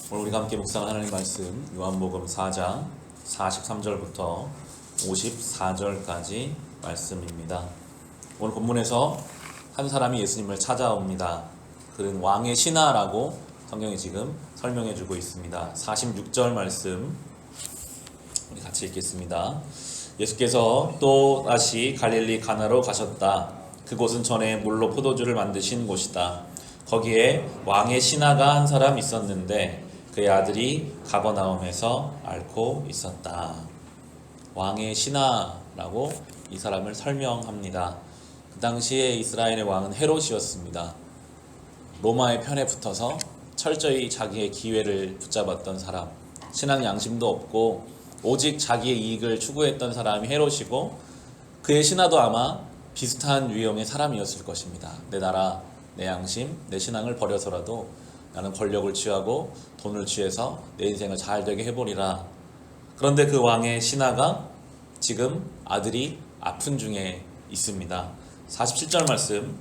오늘 우리가 함께 묵상할 하나님의 말씀 요한복음 4장 43절부터 54절까지 말씀입니다. 오늘 본문에서 한 사람이 예수님을 찾아옵니다. 그는 왕의 신하라고 성경이 지금 설명해 주고 있습니다. 46절 말씀 우리 같이 읽겠습니다. 예수께서 또 다시 갈릴리 가나로 가셨다. 그곳은 전에 물로 포도주를 만드신 곳이다. 거기에 왕의 신하가 한 사람 있었는데 그의 아들이 가버나움에서 앓고 있었다. 왕의 신하라고 이 사람을 설명합니다. 그 당시에 이스라엘의 왕은 헤롯이었습니다. 로마의 편에 붙어서 철저히 자기의 기회를 붙잡았던 사람, 신앙 양심도 없고 오직 자기의 이익을 추구했던 사람이 헤롯이고, 그의 신하도 아마 비슷한 유형의 사람이었을 것입니다. 내 나라, 내 양심, 내 신앙을 버려서라도 나는 권력을 취하고 돈을 취해서 내 인생을 잘 되게 해보리라. 그런데 그 왕의 신하가 지금 아들이 아픈 중에 있습니다. 47절 말씀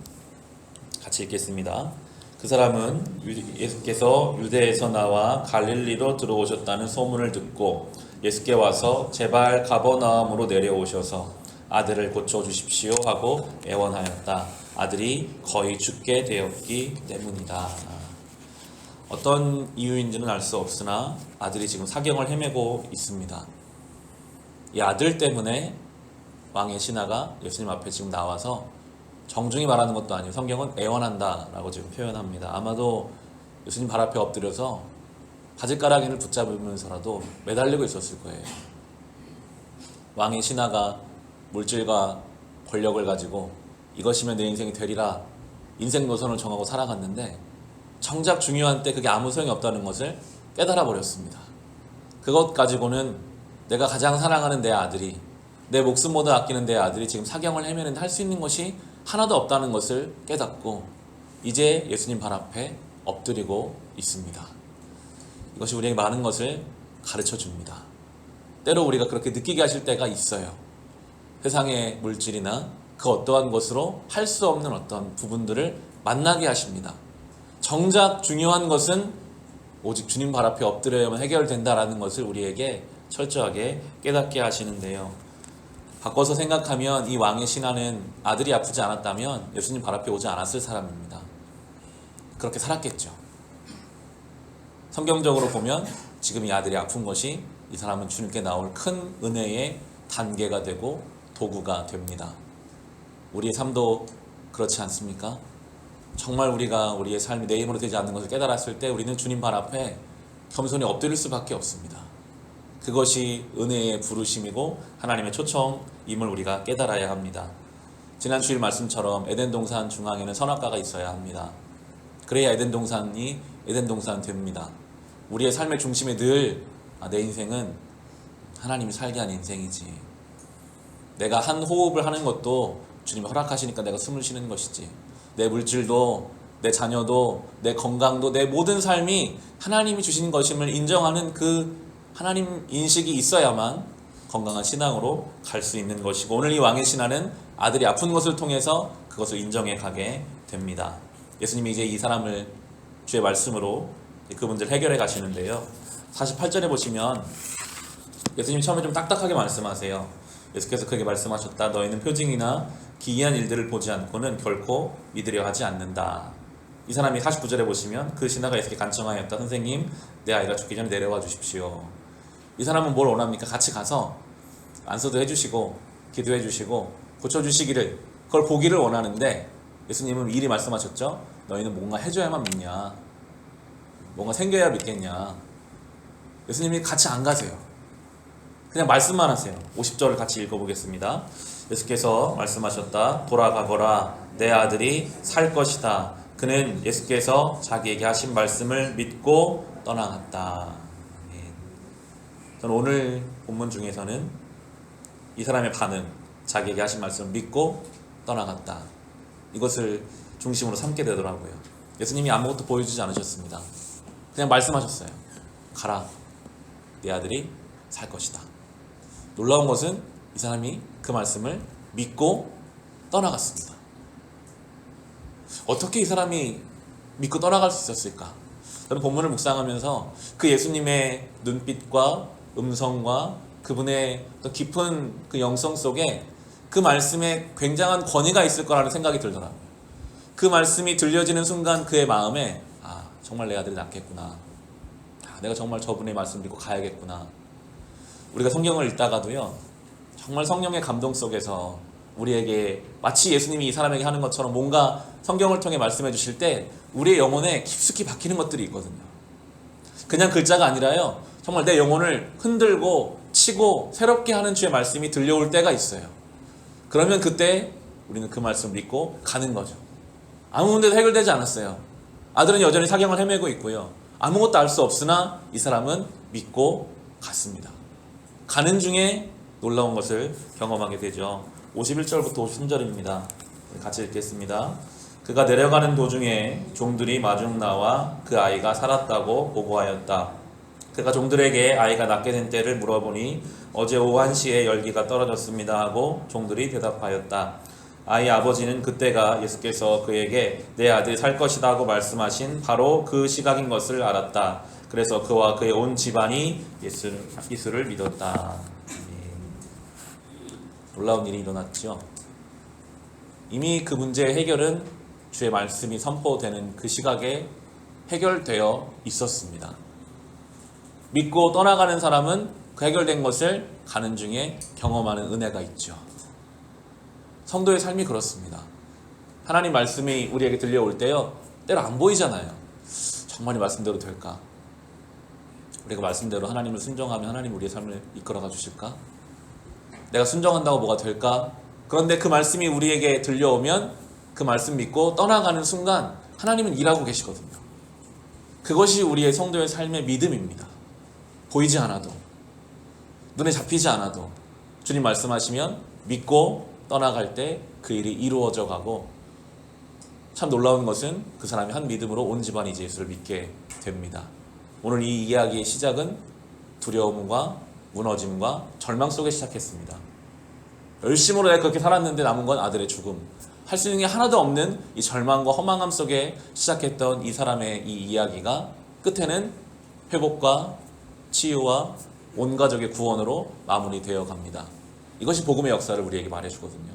같이 읽겠습니다. 그 사람은 예수께서 유대에서 나와 갈릴리로 들어오셨다는 소문을 듣고 예수께 와서 제발 가버나움으로 내려오셔서 아들을 고쳐주십시오 하고 애원하였다. 아들이 거의 죽게 되었기 때문이다. 어떤 이유인지는 알 수 없으나 아들이 지금 사경을 헤매고 있습니다. 이 아들 때문에 왕의 신하가 예수님 앞에 지금 나와서 정중히 말하는 것도 아니고 성경은 애원한다 라고 지금 표현합니다. 아마도 예수님 발 앞에 엎드려서 바짓가랑이를 붙잡으면서라도 매달리고 있었을 거예요. 왕의 신하가 물질과 권력을 가지고 이것이면 내 인생이 되리라 인생 노선을 정하고 살아갔는데 정작 중요한 때 그게 아무 소용이 없다는 것을 깨달아 버렸습니다. 그것 가지고는 내가 가장 사랑하는 내 아들이, 내 목숨보다 아끼는 내 아들이 지금 사경을 헤매는데 할 수 있는 것이 하나도 없다는 것을 깨닫고 이제 예수님 발 앞에 엎드리고 있습니다. 이것이 우리에게 많은 것을 가르쳐 줍니다. 때로 우리가 그렇게 느끼게 하실 때가 있어요. 세상의 물질이나 그 어떠한 것으로 할 수 없는 어떤 부분들을 만나게 하십니다. 정작 중요한 것은 오직 주님 발 앞에 엎드려야만 해결된다라는 것을 우리에게 철저하게 깨닫게 하시는데요. 바꿔서 생각하면 이 왕의 신하는 아들이 아프지 않았다면 예수님 발 앞에 오지 않았을 사람입니다. 그렇게 살았겠죠. 성경적으로 보면 지금 이 아들이 아픈 것이 이 사람은 주님께 나올 큰 은혜의 단계가 되고 도구가 됩니다. 우리의 삶도 그렇지 않습니까? 정말 우리가 우리의 삶이 내 힘으로 되지 않는 것을 깨달았을 때 우리는 주님 발 앞에 겸손히 엎드릴 수밖에 없습니다. 그것이 은혜의 부르심이고 하나님의 초청임을 우리가 깨달아야 합니다. 지난 주일 말씀처럼 에덴 동산 중앙에는 선악과가 있어야 합니다. 그래야 에덴 동산이 에덴 동산 됩니다. 우리의 삶의 중심에 늘 내 인생은 하나님이 살게 한 인생이지, 내가 한 호흡을 하는 것도 주님이 허락하시니까 내가 숨을 쉬는 것이지, 내 물질도 내 자녀도 내 건강도 내 모든 삶이 하나님이 주신 것임을 인정하는 그 하나님 인식이 있어야만 건강한 신앙으로 갈 수 있는 것이고, 오늘 이 왕의 신하는 아들이 아픈 것을 통해서 그것을 인정해 가게 됩니다. 예수님이 이제 이 사람을 주의 말씀으로 그 문제를 해결해 가시는데요. 48절에 보시면 예수님이 처음에 좀 딱딱하게 말씀하세요. 예수께서 그에게 말씀하셨다. 너희는 표징이나 기이한 일들을 보지 않고는 결코 믿으려 하지 않는다. 이 사람이 49절에 보시면 그 신하가 예수께 간청하였다. 선생님, 내 아이가 죽기 전에 내려와 주십시오. 이 사람은 뭘 원합니까? 같이 가서 안수도 해주시고 기도해 주시고 고쳐주시기를, 그걸 보기를 원하는데 예수님은 미리 말씀하셨죠. 너희는 뭔가 해줘야만 믿냐, 뭔가 생겨야 믿겠냐. 예수님이 같이 안 가세요. 그냥 말씀만 하세요. 50절을 같이 읽어보겠습니다. 예수께서 말씀하셨다. 돌아가거라. 내 아들이 살 것이다. 그는 예수께서 자기에게 하신 말씀을 믿고 떠나갔다. 저는 오늘 본문 중에서는 이 사람의 반응, 자기에게 하신 말씀을 믿고 떠나갔다, 이것을 중심으로 삼게 되더라고요. 예수님이 아무것도 보여주지 않으셨습니다. 그냥 말씀하셨어요. 가라. 내 아들이 살 것이다. 놀라운 것은 이 사람이 그 말씀을 믿고 떠나갔습니다. 어떻게 이 사람이 믿고 떠나갈 수 있었을까? 저는 본문을 묵상하면서 그 예수님의 눈빛과 음성과 그분의 또 깊은 그 영성 속에 그 말씀에 굉장한 권위가 있을 거라는 생각이 들더라고요. 그 말씀이 들려지는 순간 그의 마음에 정말 내 아들이 낫겠구나. 내가 정말 저분의 말씀 믿고 가야겠구나. 우리가 성경을 읽다가도요, 정말 성령의 감동 속에서 우리에게 마치 예수님이 이 사람에게 하는 것처럼 뭔가 성경을 통해 말씀해 주실 때 우리의 영혼에 깊숙이 박히는 것들이 있거든요. 그냥 글자가 아니라요, 정말 내 영혼을 흔들고 치고 새롭게 하는 주의 말씀이 들려올 때가 있어요. 그러면 그때 우리는 그 말씀을 믿고 가는 거죠. 아무 문제도 해결되지 않았어요. 아들은 여전히 사경을 헤매고 있고요. 아무것도 알 수 없으나 이 사람은 믿고 갔습니다. 가는 중에 놀라운 것을 경험하게 되죠. 51절부터 53절입니다. 같이 읽겠습니다. 그가 내려가는 도중에 종들이 마중 나와 그 아이가 살았다고 보고하였다. 그가 종들에게 아이가 낫게 된 때를 물어보니 어제 오후 1시에 열기가 떨어졌습니다 하고 종들이 대답하였다. 아이 아버지는 그때가 예수께서 그에게 내 아들이 살 것이다 하고 말씀하신 바로 그 시각인 것을 알았다. 그래서 그와 그의 온 집안이 예수를 믿었다. 놀라운 일이 일어났죠. 이미 그 문제의 해결은 주의 말씀이 선포되는 그 시각에 해결되어 있었습니다. 믿고 떠나가는 사람은 그 해결된 것을 가는 중에 경험하는 은혜가 있죠. 성도의 삶이 그렇습니다. 하나님 말씀이 우리에게 들려올 때요, 때로 안 보이잖아요. 정말 이 말씀대로 될까? 우리가 말씀대로 하나님을 순종하면 하나님 우리의 삶을 이끌어가 주실까? 내가 순종한다고 뭐가 될까? 그런데 그 말씀이 우리에게 들려오면 그 말씀 믿고 떠나가는 순간 하나님은 일하고 계시거든요. 그것이 우리의 성도의 삶의 믿음입니다. 보이지 않아도, 눈에 잡히지 않아도 주님 말씀하시면 믿고 떠나갈 때 그 일이 이루어져 가고, 참 놀라운 것은 그 사람이 한 믿음으로 온 집안이 이제 예수를 믿게 됩니다. 오늘 이 이야기의 시작은 두려움과 무너짐과 절망 속에 시작했습니다. 열심으로 내가 그렇게 살았는데 남은 건 아들의 죽음. 할 수 있는 게 하나도 없는 이 절망과 허망함 속에 시작했던 이 사람의 이 이야기가 끝에는 회복과 치유와 온 가족의 구원으로 마무리되어 갑니다. 이것이 복음의 역사를 우리에게 말해주거든요.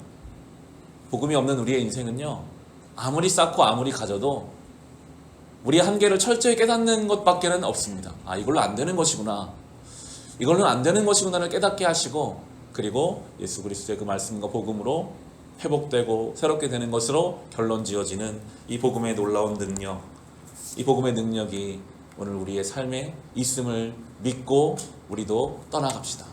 복음이 없는 우리의 인생은요, 아무리 쌓고 아무리 가져도 우리의 한계를 철저히 깨닫는 것밖에는 없습니다. 이걸로 안 되는 것이구나, 이걸로는 안 되는 것이구나를 깨닫게 하시고, 그리고 예수 그리스도의 그 말씀과 복음으로 회복되고 새롭게 되는 것으로 결론 지어지는 이 복음의 놀라운 능력, 이 복음의 능력이 오늘 우리의 삶에 있음을 믿고 우리도 떠나갑시다.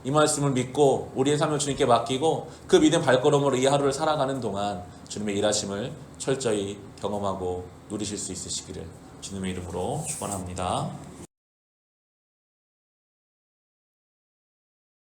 이 말씀을 믿고 우리의 삶을 주님께 맡기고 그 믿음 발걸음으로 이 하루를 살아가는 동안 주님의 일하심을 철저히 경험하고 누리실 수 있으시기를 주님의 이름으로 축원합니다.